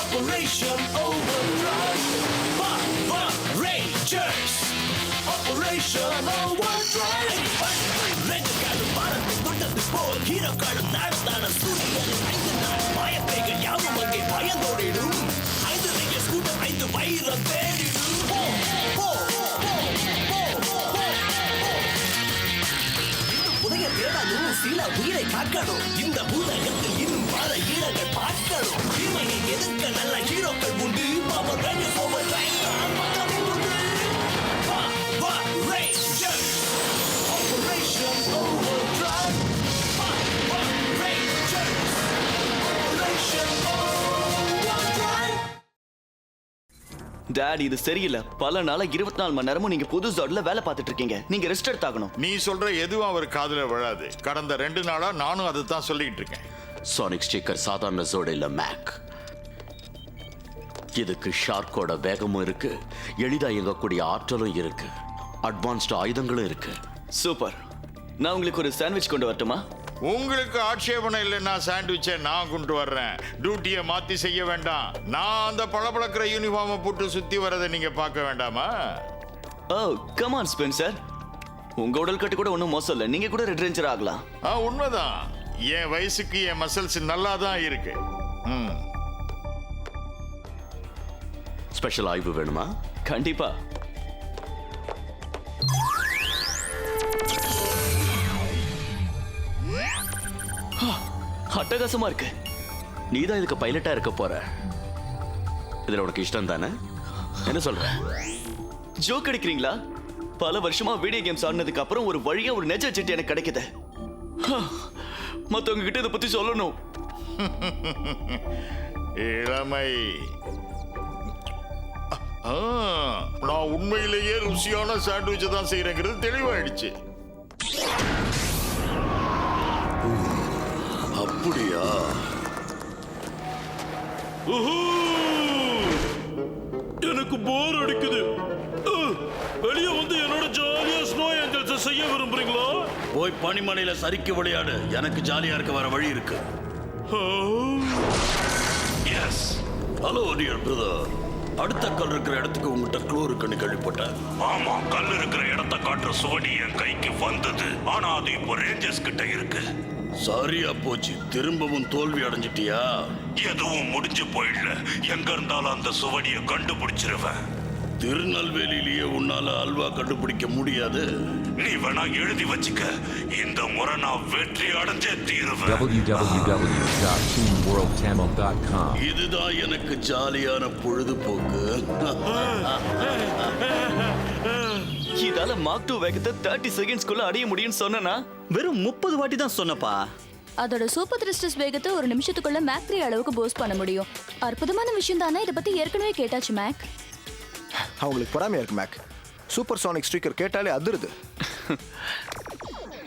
Operation Overdrive. Power Rangers. Operation Overdrive. ரெண்டுக்காலும் பாரத்தை தொட்டது போல் ஹீரோக்களும் நடந்தான சூரியனில் 5 நாள் மாயப்பைகள் யாவும் அங்கே பயந்தோடிடும் 5 ரேஞ்சர்ஸ் கூட்டம் 5 வைரம் தேடிடும் புதைய தேடாலும் சில உயிரை காக்கணும் இந்த பூதகத்தில் இன்னும் பல ஈரங்கள் பார்க்கணும் தீமையை எதிர்க்க நல்ல ஹீரோக்கள் உண்டு பவர் ரேஞ்சர்ஸ் ஓவர்டிரைவ் தான் மக்களின் உண்டு Power Rangers Operation Overdrive Power Rangers Operation Overdrive. Daddy இது சரியில்லை. பல நாளா 24 மணி நேரமும் நீங்க புது ஜோட்ல வேலை பார்த்துட்டு இருக்கீங்க. நீங்க ரெஸ்ட் எடுத்தாகணும். நீ சொல்ற எதுவும் அவர் காதுல விழாது. கடந்த 2 நாளா நானும் அதை தான் சொல்லிட்டு இருக்கேன். சானிக் ஸ்டிக்கர் சாதாரண ஜோடு இல்ல மேக். இதுக்கு ஷார்க்கோட வேகமும் இருக்கு, எளிதா இயங்கக்கூடிய ஆற்றலும் இருக்கு, அட்வான்ஸ்டு ஆயுதங்களும் இருக்கு. சூப்பர். நான் உங்களுக்கு ஒரு சாண்ட்விச் கொண்டு வரட்டுமா? உங்களுக்கு ஆட்சேபணம் இல்லைன்னா சாண்ட்விச்சை நான் கொண்டு வர்றேன். டியூட்டியை மாத்தி செய்ய வேண்டாம். நான் அந்த பளபளக்கிற யூனிஃபார்மை போட்டு சுத்தி வரதை நீங்க பார்க்க வேண்டாமா? ஓ கம் ஆன் ஸ்பென்சர். உங்க உடல் கட்டு கூட ஒன்றும் மோசம் இல்லை. நீங்க கூட ரெட் ரேஞ்சர் ஆகலாம். உண்மைதான். என் வயசுக்கு என் மசில்ஸ் நல்லா தான் இருக்கு. ஸ்பெஷல் ஆய்வு வேணுமா? கண்டிப்பா. அட்டகாசமா இருக்கு. நீதான் இதுக்கு பைலட்டா இருக்க போற. இதுல உனக்கு இஷ்டம் தானே? என்ன சொல்ற? ஜோக் அடிக்கிறீங்களா? பல வருஷமா வீடியோ கேம்ஸ் ஆடினதுக்கு அப்புறம் ஒரு வழியா ஒரு நெஜ சிட்டி எனக்கு கிடைக்குது. மத்தவங்க கிட்ட இதை பத்தி சொல்லணும். இளமை. நான் உண்மையிலேயே ருசியான சாண்ட்விச் தான் செய்யறேங்கிறது தெளிவாயிடுச்சு. அப்படியா? எனக்கு போர் அடிக்குது. வெளியே வந்து என்னோட ஜாலியா ஸ்னோ ஏஞ்சல்ஸ் செய்ய விரும்புறீங்களா? போய் பனிமலையில சரிக்கு விளையாடு. எனக்கு ஜாலியா இருக்க வர வழி இருக்கு. எஸ். Hello dear brother. அடுத்த கல் இருக்கிற இடத்துக்கு உங்ககிட்ட க்ளூ இருக்குன்னு கேள்விப்பட்டேன். ஆமா, கல் இருக்கிற இடத்தை காட்டுற சுவடி என் கைக்கு வந்தது. ஆனா அது இப்போ ரேஞ்சர்ஸ் கிட்ட இருக்கு. சரியா போச்சு. திரும்பவும் தோல்வி அடைஞ்சிட்டியா? எதுவும் முடிஞ்சு போயிடல. எங்க இருந்தாலும் அந்த சுவடியை கண்டுபிடிச்சிருவேன். திருநெல்வேலியிலேயே உன்னால அல்வா கண்டுபிடிக்க முடியாது. நீ வேணா எழுதி வச்சுக்க. இந்த முறை நான் வெற்றி அடைஞ்சே தீருவேன். www.teamworldtamil.com. இதுதான் எனக்கு ஜாலியான பொழுதுபோக்கு. இதால மார்க் 2 வேகத்தை 30 செகண்ட்ஸ்க்குள்ள அடைய முடியும்னு சொன்னா வெறும் 30 வாட்டி தான் சொன்னப்பா. அதோட சூப்பர் த்ரிஸ்டர்ஸ் வேகத்தை ஒரு நிமிஷத்துக்குள்ள மேக் 3 அளவுக்கு போஸ்ட் பண்ண முடியும். அற்புதமான விஷயம் தானே. இதை பத்தி ஏற்கனவே கேட்டாச்சு மேக். அவங்களுக்கு பொறாமையா இருக்கு மேக். சூப்பர் சானிக் ஸ்ட்ரீக்கர் கேட்டாலே அதிருது.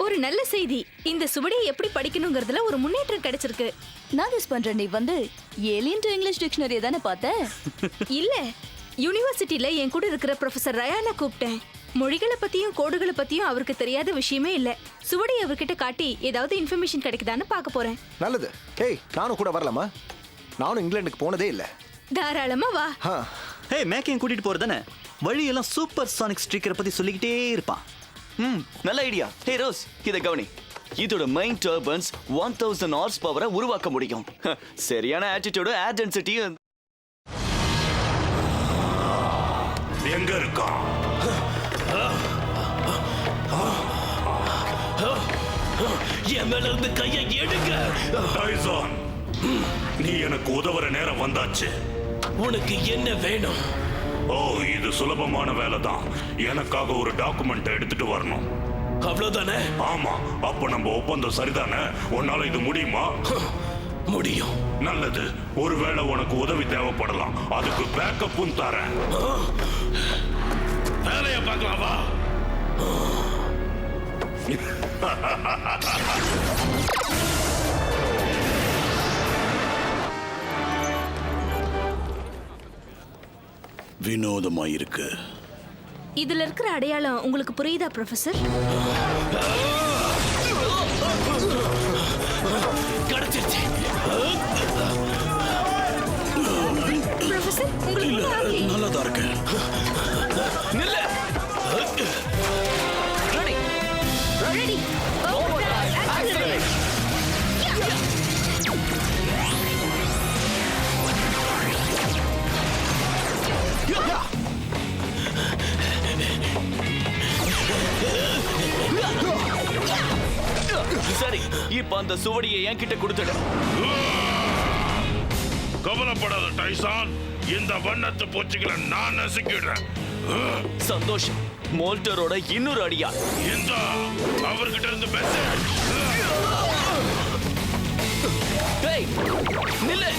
ஒரு நல்ல செய்தி. இந்த சுவடியை எப்படி படிக்கணுங்கிறதுல ஒரு முன்னேற்றம் கிடைச்சிருக்கு. நான் கெஸ் பண்றேன். நீ வந்து ஏலியன் டு இங்கிலீஷ் டிக்ஷனரி தானே பார்த்த? இல்ல, யூனிவர்சிட்டியில என் கூட இருக்கிற ப்ரொஃபசர் ரயானா கூப்பிட்டேன். மொழிகளை பத்தியும் கோடுகளை பத்தியும் அவருக்கு தெரியாத விஷயமே இல்ல. சுவடி அவர்கிட்ட காட்டி ஏதாவது இன்ஃபர்மேஷன் கிடைக்குதான்னு பார்க்க போறேன். நல்லது. ஹேய், நானும் கூட வரலாமா? நானும் இங்கிலாந்துக்கு போனதே இல்ல. தாராளமா வா. ஹே, மேக்கையும் கூட்டிட்டு போறதானே. வழியெல்லாம் சூப்பர் சானிக் ஸ்ட்ரீக்கரை பத்தி சொல்லிக்கிட்டே இருப்பான். நல்ல ஐடியா. ஹே ரோஸ், இத கவனி. இதோட மெயின் டர்பன்ஸ் 1000 ஹார்ஸ் பவரை உருவாக்க முடியும். சரியான ஆட்டிட்யூட், ஏர் டென்சிட்டி. எங்க இருக்கான்? என் மேல இருந்து கையை எடுங்க. டைசான், நீ எனக்கு உதவுற நேரம் வந்தாச்சு. உனக்கு என்ன வேணும்? ஓ, இது சுலபமான வேலை தான். எனக்காக ஒரு டாக்குமெண்ட் எடுத்துட்டு வரணும். அவ்வளவுதானே? ஆமா. அப்ப நம்ம ஒப்பந்தம் சரிதானே? உன்னால இது முடியுமா? முடியும். நல்லது. ஒருவேளை உனக்கு உதவி தேவைப்படலாம். அதுக்கு பேக்கப்பும் தரேன். வேலையை பார்க்கலாம் வா. வினோதமாயிருக்கு. இதுல இருக்கிற அடையாளம் உங்களுக்கு புரியுதா ப்ரொஃபசர்? கிடைச்சிருச்சு. உங்களுக்கு இல்ல ஒண்ணும் ஆகலையே? நல்லாதான் இருக்கு. நில்லு ரெடி Ready. Overdrive, accelerate. சரி இப்ப அந்த சுவடியை என்கிட்ட கொடுத்துடு கவலைப்படாத டைசான், இந்த வண்ணத்து பூச்சிகளை நான் நசுக்கிடுறேன். சந்தோஷம் மோல்டரோட இன்னொரு அடியா இந்த அவர்கிட்ட இருந்து மெசேஜ். டேய் நில்லு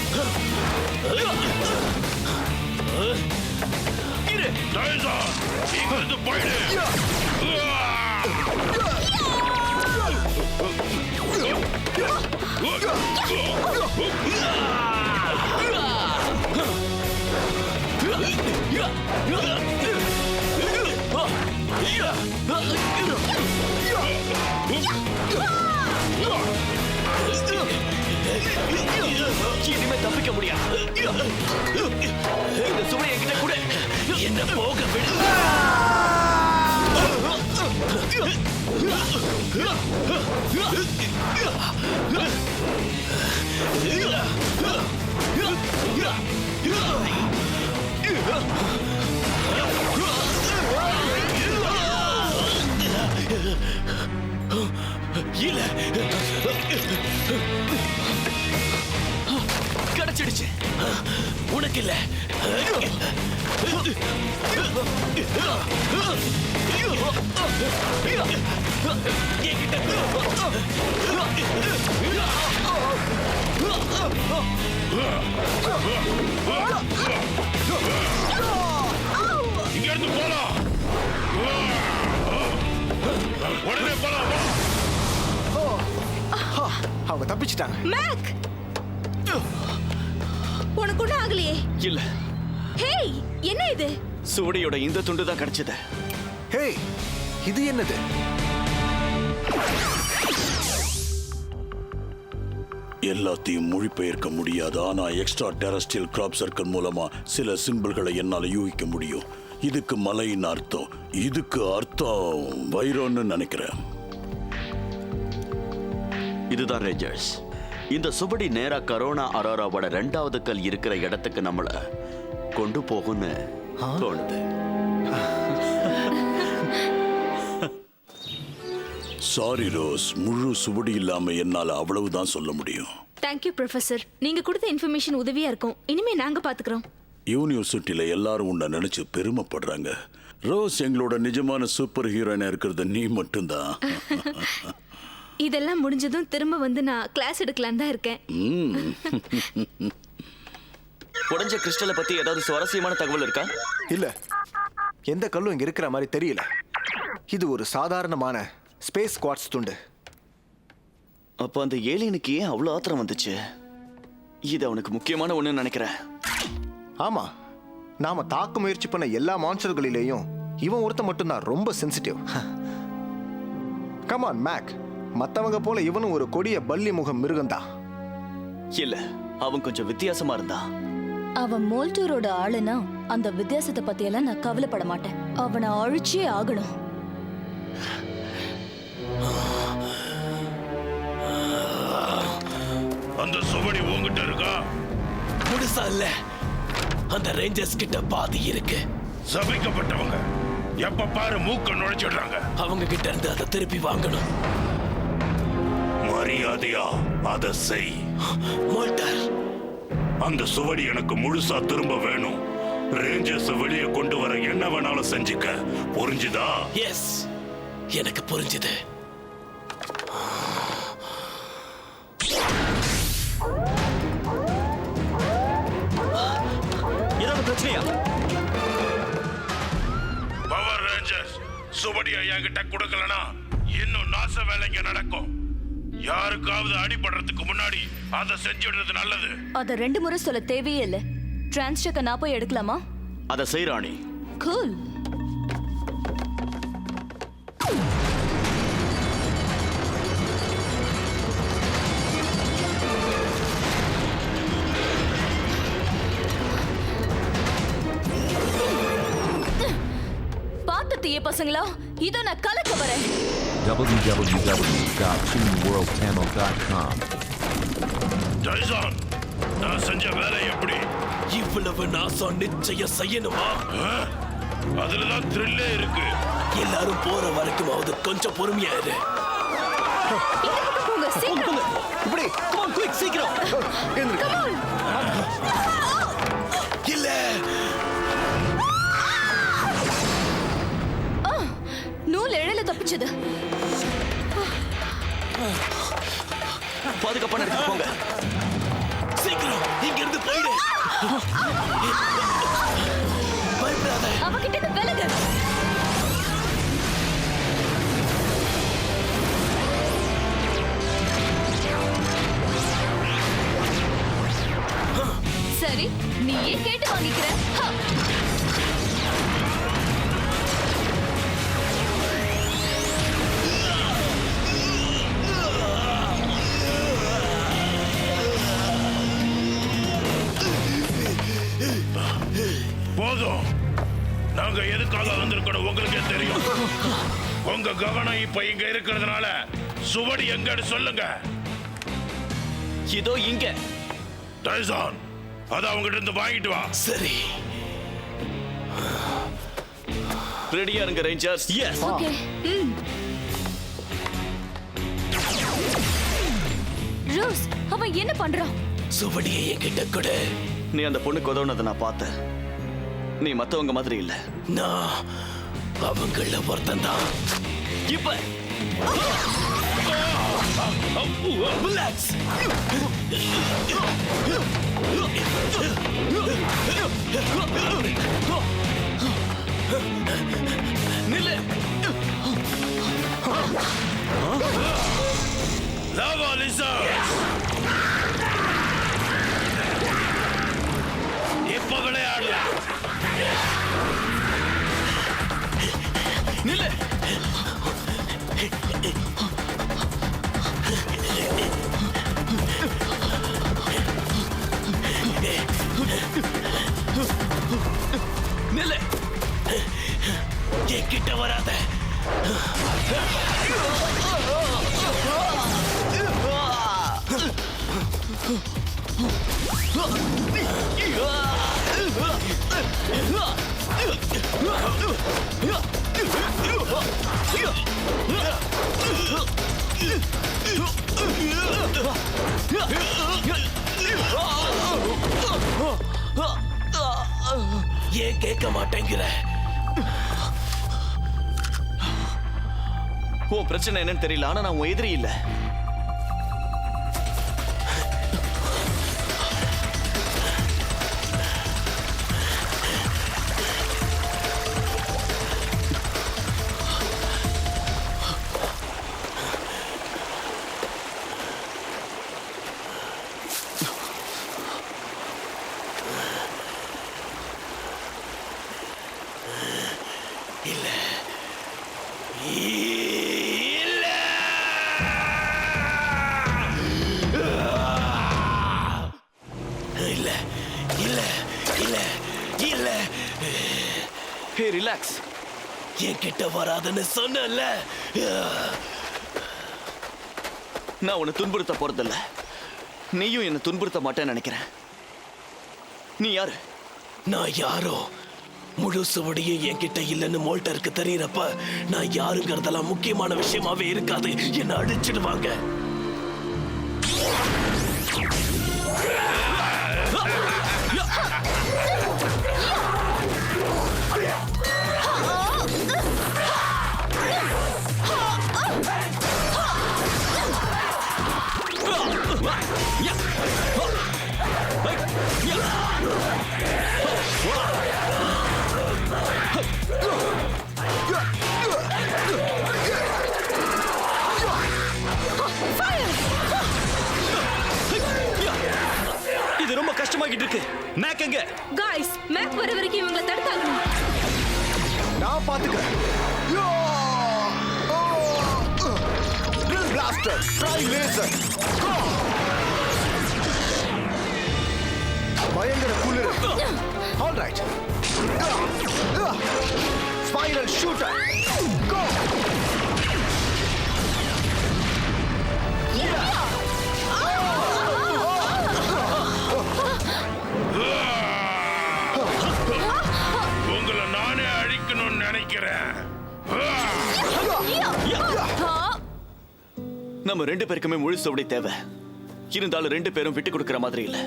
இரு டைசான், இங்கிருந்து போயிடு. இனிமே தப்பிக்க முடியாது இந்த சுமை என்கிட்ட கூட என்ன போக விடு இல்ல கிடைச்சிடுச்சு உனக்கு இல்ல இங்க இருந்து போலாம். உடனே போலாம். அவங்க தப்பிச்சிட்டாங்க. மேக், உனக்கு ஒண்ணும் ஆகலையே? இல்ல ஹேய், என்ன இது? சுவடியோட இந்த துண்டு தான் கிடைச்சது ஹே, இது என்னது? எல்லாத்தையும் மொழிபெயர்க்க முடியாது, ஆனா எக்ஸ்ட்ரா டெரஸ்ட்ரியல் கிராப் சர்க்கிள் மூலமா சில சிம்பிள்களை என்னால யூகிக்க முடியும். இதுக்கு மலையின் அர்த்தம், இதுக்கு அர்த்தம் வைரோன்னு நினைக்கிறேன். இதுதான் ரேஞ்சர்ஸ். இந்த சுவடி நேரா கரோனா அரோராவோட 2வது கல் இருக்கிற இடத்துக்கு நம்மள கொண்டு போகும்னு தோணுது. சாரி ரோஸ், முழு சுவடி இல்லாம என்னால அவ்வளவுதான் சொல்ல முடியும். தேங்க்யூ ப்ரொஃபசர், நீங்க கொடுத்த இன்ஃபர்மேஷன் உதவியா இருக்கும். இனிமே நாங்க பாத்துக்கிறோம். யூனிவர்சிட்டியில எல்லாரும் உன்னை நினைச்சு பெருமைப்படுறாங்க. ரோஸ், எங்களோட நிஜமான சூப்பர் ஹீரோயினா இருக்கிறது நீ மட்டும்தான். இதெல்லாம் முடிஞ்சதும் திரும்ப வந்து நான் கிளாஸ் எடுக்கலான்னு தான் இருக்கேன். உடைஞ்ச கிறிஸ்டலை பத்தி ஏதாவது சுவாரஸ்யமான தகவல் இருக்கா? இல்ல, எந்த கல்லும் இங்க இருக்கிற மாதிரி தெரியல. இது ஒரு சாதாரணமான ஸ்பேஸ் குவார்ட்ஸ் துண்டு. அப்ப அந்த ஏலியனுக்கு ஏன் அவ்வளவு ஆத்திரம் வந்துச்சு? இது அவனுக்கு முக்கியமான ஒண்ணு நினைக்கிறேன். ஆமா, நாம தாக்க முயற்சி பண்ண எல்லா மான்ஸ்டர்களிலேயும் இவன் ஒருத்த மட்டும்தான் ரொம்ப சென்சிட்டிவ். கமான் மேக், மத்தவங்க போல இவனும் ஒரு கொடிய பல்லி முகம் மிருகம்தான். இல்ல, அவன் கொஞ்சம் வித்தியாசமா இருந்தான். அவன் மோல்டரோட ஆளுனா அந்த வித்தியாசத்தை பத்தி எல்லாம் நான் கவலைப்பட மாட்டேன். அவனை அழிச்சே ஆகணும். அந்த சுவடி உங்ககிட்ட இருக்கா? முழுசா இல்ல, அந்த ரேஞ்சர்ஸ் கிட்ட பாதி இருக்கு. சபிக்கப்பட்டவங்க எப்ப பாரு மூக்க நுழைச்சிடுறாங்க. அவங்க கிட்ட இருந்து அதை திருப்பி வாங்கணும். மரியாதையா அதை செய். மோல்டர், அந்த சுவடி எனக்கு முழுசா திரும்ப வேணும். ரேஞ்சர்ஸ் வெளியே கொண்டு வர என்ன வேணாலும் செஞ்சுக்க, புரிஞ்சுதா? எஸ், எனக்கு புரிஞ்சுது. ஏதாவது பிரச்சனையா? பவர் ரேஞ்சர்ஸ், சுவடியை என்கிட்ட கொடுக்கலனா இன்னும் நாச வேலைங்க நடக்கும். யாருக்காவது அடிபடுறதுக்கு முன்னாடி அதை செஞ்சுடுறது நல்லது. அதை 2 முறை சொல்ல தேவையே இல்லை. டிரான்ஸ்டக்க நான் போய் எடுக்கலாமா? அதை செய்றாணி. கூல். பைய பசங்களா, இதோ நான் கலக்க வரேன். www.teamworldtamil.com. டைசான், நான் செஞ்ச வேலை எப்படி? இவ்வளவு நாசம் நிச்சயம் செய்யணுமா? அதுலதான் த்ரில்லே இருக்கு. எல்லாரும் போற வரைக்குமாவது கொஞ்சம் பொறுமையா இரு. இந்த பக்கம் போங்க, சீக்கிரம். இப்படி Come on, quick, சீக்கிரம். எழுந்திருக்க. இல்ல நூல் இழையில தப்பிச்சது. பாதுகாப்பான இடத்துக்கு போங்க. சீக்கிரம் இங்க இருந்து போயிடு. பயப்படாத. அவகிட்ட இருந்து விலகு. சரி, நீ ஏன் கேட்டு வாங்கிக்கிற? ஹா! போதும். நாங்க எதுக்காக வந்திருக்கோம் உங்களுக்கே தெரியும். உங்க கவனம் இப்ப இங்க இருக்கிறதுனால சுவடி எங்கன்னு சொல்லுங்க. இதோ இங்க. டைசான், அத அவங்ககிட்ட இருந்து வாங்கிட்டு வா. சரி. ரெடியா இருங்க ரேஞ்சர்ஸ். Yes. ஓகே. ரோஸ், அவன் என்ன பண்றான்? சுவடியை என்கிட்ட கொடு. நீ அந்த பொண்ணுக்கு உதவுனதை நான் பார்த்தேன். நீ மத்தவங்க மாதிரி இல்ல. நான் அவங்கள ஒருத்தன் தான். இப்ப ரிலாக்ஸ். நில்லு. லாவா லிசர்ட்ஸ், இப்ப விளையாடலாம். நில்லு. நில்லு. என்கிட்ட வராத. ஏன் கேட்க மாட்டேங்கிற? உன் பிரச்சனை என்னன்னு தெரியல, ஆனா நான் உன் எதிரி இல்ல. இல்ல இல்ல இல்ல இல்ல இல்ல. ஹே ரிலாக்ஸ். என்கிட்ட வராதுன்னு சொன்னல. நான் உன்னை துன்புறுத்த போறதில்ல. நீயும் என்னை துன்புறுத்த மாட்டேன்னு நினைக்கிறேன். நீ யாரு? நான் யாரோ முழு சுவடியும் என்கிட்ட இல்லைன்னு மோல்டருக்கு தெரியறப்ப நான் யாருங்கிறதெல்லாம் முக்கியமான விஷயமாவே இருக்காது. என்ன அடிச்சிடுவாங்க. இது ரொம்ப கஷ்டமாகிட்டு இருக்கு. மேக் எங்க? காய்ஸ், மேக் வர வரைக்கும் இவங்களை தடுத்தாகணும். நான் பாத்துக்கிறேன். Drill blaster, try laser. பயங்கர குளிர். All right. Spiral shooter. Go. உங்களை நானே அழிக்கணும்னு நினைக்கிறேன். நம்ம 2 பேருக்குமே முழு சுவடி தேவை. இருந்தாலும் 2 பேரும் விட்டு கொடுக்கிற மாதிரி இல்ல.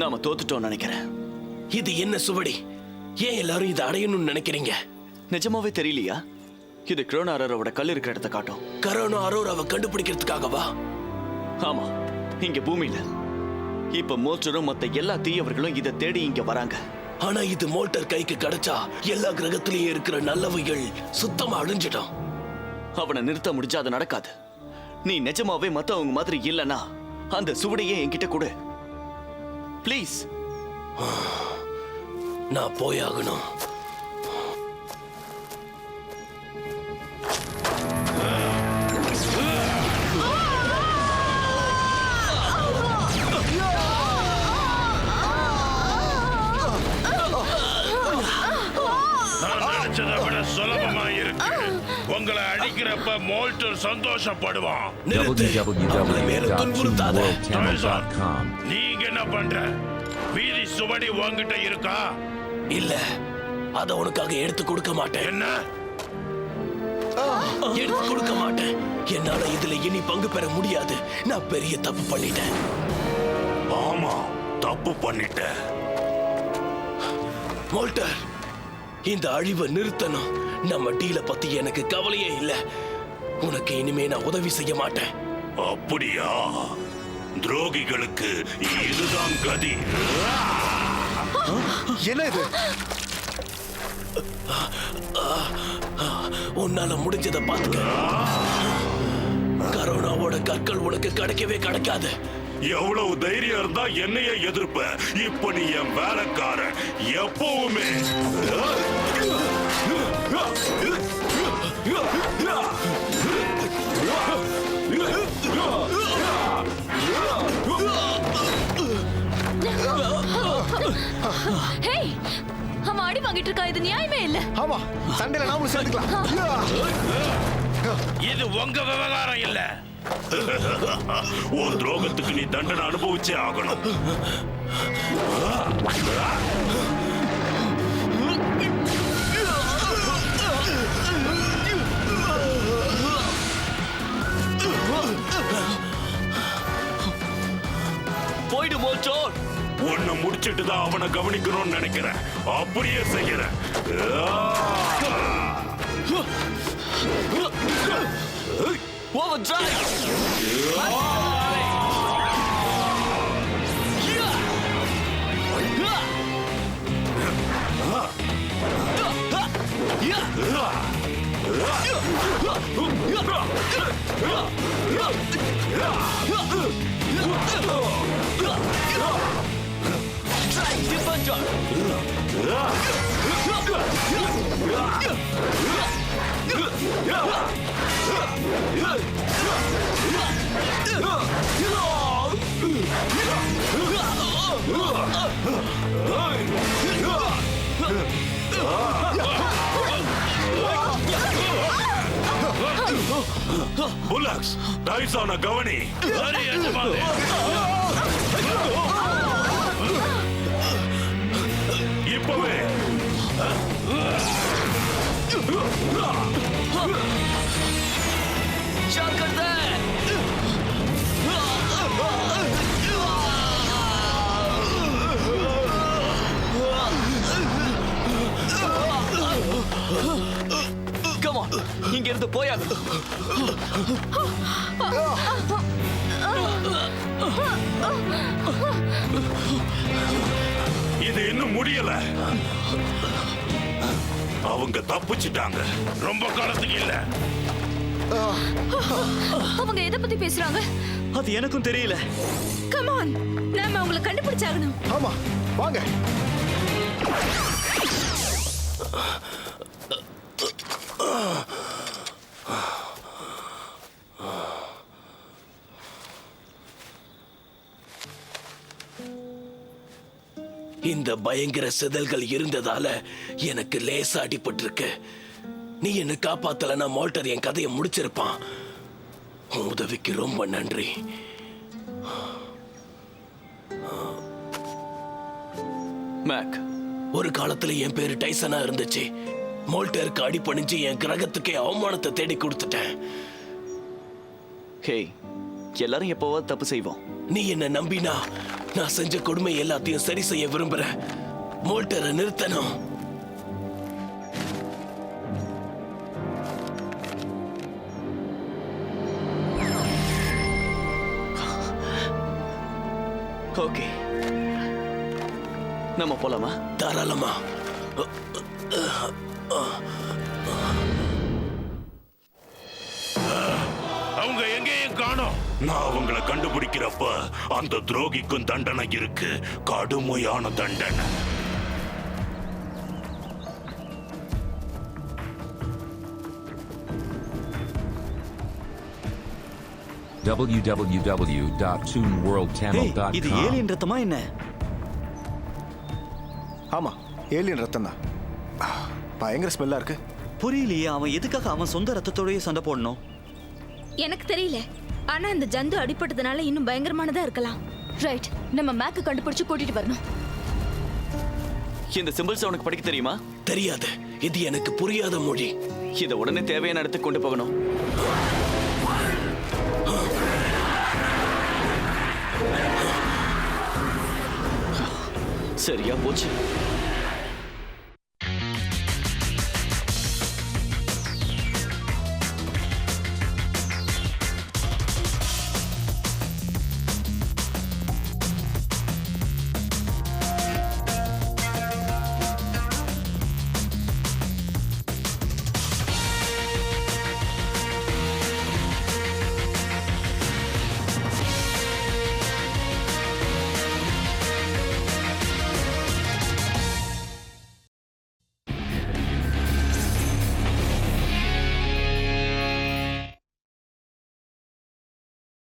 நாம தோத்துட்டோம் நினைக்கிறேன். இது என்ன சுவடி? ஏன் எல்லாரும் இதை அடையணும்னு நினைக்கிறீங்க? நிஜமாவே தெரியலையா? இது குரோனா அரோராவோட கல் இருக்கிற இடத்தை காட்டும். கரோனா அரோராவை கண்டுபிடிக்கிறதுக்காகவா? ஆமா, இங்க பூமியில இப்ப மோல்டரும் மத்த எல்லா தீயவர்களும் இதை தேடி இங்க வராங்க. ஆனா இது மோல்டர் கைக்கு கிடைச்சா எல்லா கிரகத்திலயும் இருக்கிற நல்லவைகள் சுத்தமா அழிஞ்சிடும். அவனை நிறுத்த முடிஞ்சா அது நடக்காது. நீ நிஜமாவே மத்தவங்க மாதிரி இல்லனா அந்த சுவடியே என்கிட்ட கொடு ப்ளீஸ். நான் போயாகணும். நினைச்சதை விட சுலபமா இருக்கு. உங்களை அடிக்கிறப்ப மோல்டர் சந்தோஷப்படுவான். www.worldtamil.com. நீங்க என்ன பண்ற? வீதி சுவடி உங்ககிட்ட இருக்கா? இல்ல, அத உனக்காக எடுத்து கொடுக்க மாட்டேன். என்ன? எடுத்து கொடுக்க மாட்டேன். என்னால இதுல இனி பங்கு பெற முடியாது. நான் பெரிய தப்பு பண்ணிட்டேன். ஆமா, தப்பு பண்ணிட்ட. மோல்டர், இந்த அழிவை நிறுத்தணும். நம்ம டீல பத்தி எனக்கு கவலையே இல்ல. உனக்கு இனிமே நான் உதவி செய்ய மாட்டேன். அப்படியா? துரோகிகளுக்கு இதுதான் கதி. என்ன இது? உன்னால முடிஞ்சதை பாத்துக்க. கரோனாவோட கற்கள் உனக்கு கிடைக்கவே கிடைக்காது. எவ்வளவு தைரியம் இருந்தா என்னைய எதிர்ப்ப? இப்ப நீ என் வேலைக்காரன். எப்பவுமே ஹேய், அவன் அடி வாங்கிட்டு இருக்கா. இது நியாயமே இல்ல. ஆமா, சண்டையில நாமளும் சேர்ந்துக்கலாம். இது உங்க விவகாரம் இல்ல. உன் துரோகத்துக்கு நீ தண்டனை அனுபவிச்சே ஆகணும். போயிடு மோல்டர். உன்னை முடிச்சிட்டு தான் அவனை கவனிக்கணும்னு நினைக்கிறேன். அப்படியே செய்யறேன். Overdrive! புல்லக்ஸ், டைசான கவனி. சரி எஜமானே. இப்பவே ஜாக்கிரதை. Come on, இங்க இருந்து போயாகணும். இது இன்னும் முடியல. அவங்க தப்பிச்சிட்டாங்க. ரொம்ப காலத்துக்கு இல்ல. அவங்க எதை பத்தி பேசுறாங்க? அது எனக்கும் தெரியல. கம் ஆன், நாம அவங்களை கண்டுபிடிச்சாகணும். ஆமா, வாங்க. இந்த பயங்கர செதல்கள் இருந்ததால எனக்கு லேசா அடிபட்டிருக்கு. நீ என்ன காப்பாத்தலனா மோல்டர் என் கதையை முடிச்சிருப்பான். உன் உதவிக்கு ரொம்ப நன்றி. மேக், ஒரு காலத்துல என் பேரு டைசனா இருந்துச்சு. மோல்டருக்கு அடிபணிஞ்சு என் கிரகத்துக்கே அவமானத்தை தேடி கொடுத்துட்டேன். ஹே, எல்லாரும் எப்போவா தப்பு செய்வோம். நீ என்ன நம்பினா நான் செஞ்ச கொடுமை எல்லாத்தையும் சரி செய்ய விரும்புறேன். மோல்டரை நிறுத்தணும். ஓகே, நம்ம போலாமா? தாராளமா. அவங்க எங்கேயும் காணோம். நான் அவங்கள கண்டுபிடிக்கிறப்ப அந்த துரோகிக்கும் தண்டனை இருக்கு, கடுமையான தண்டனை. www.toonworldtamil.com. இது ஏலியன் ரத்தமா என்ன? ஆமா, ஏலியன் ரத்தம் தான். பயங்கர ஸ்மெல்லா இருக்கு. புரியலையே, அவன் எதுக்காக அவன் சொந்த ரத்தத்தோடயே சண்டை போடணும்? எனக்கு தெரியல. ஆனா இந்த ஜந்து அடிபட்டதுனால இன்னும் பயங்கரமானதா இருக்கலாம். ரைட், நம்ம மேக்க கண்டுபிடிச்சு கூட்டிட்டு வரணும். இந்த சிம்பிள்ஸ் உனக்கு படிக்க தெரியுமா? தெரியாது. இது எனக்கு புரியாத மொழி. இதை உடனே தேவையான இடத்துக்கு கொண்டு போகணும். சரியா போச்சு.